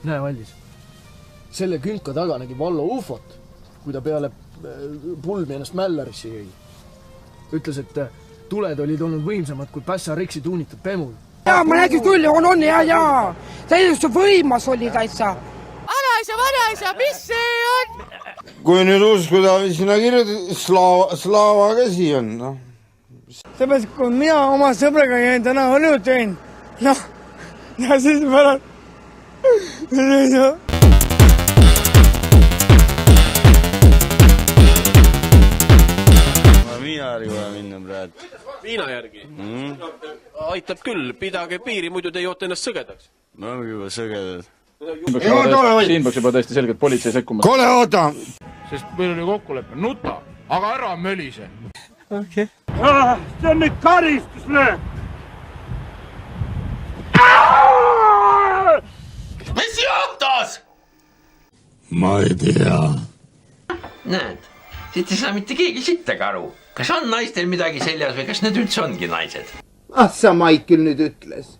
Näe vallis. Selle künka taga nägi Vallo ufot, kui ta peale pulmi ennast Mällarisse jõi. Ütles, et tuled olid olnud võimsamad kui Pässa Riksi tuunitud pemul. Jaa, ma nägin küll, on jaa. Täiesti võimas oli täitsa. Vanaisa, mis see on? Kui nüüd uskuda, sinna kirjutada, Slaava käsi on, noh. Seepärast, kui mina oma sõbraga jäin täna õlut jäin, noh, ja siis pärast. Viina järgi vaja minna praegu. Viina järgi? Aitab küll, pidage piiri, muidu te joote ennast sõgedaks. No ongi juba sõgedad. Siin peaks juba tõesti selgelt politsei sekkuma. Kole, oota! Sest meil oli kokkulepe, nuta, aga ära mölise. Okei. See on nüüd karistuslöök! Mis juhtus? Ma ei tea. Näed, siit ei saa mitte keegi sittagi aru. Kas on naistel midagi seljas või kas need üldse ongi naised? Sa Maikil nüüd ütles.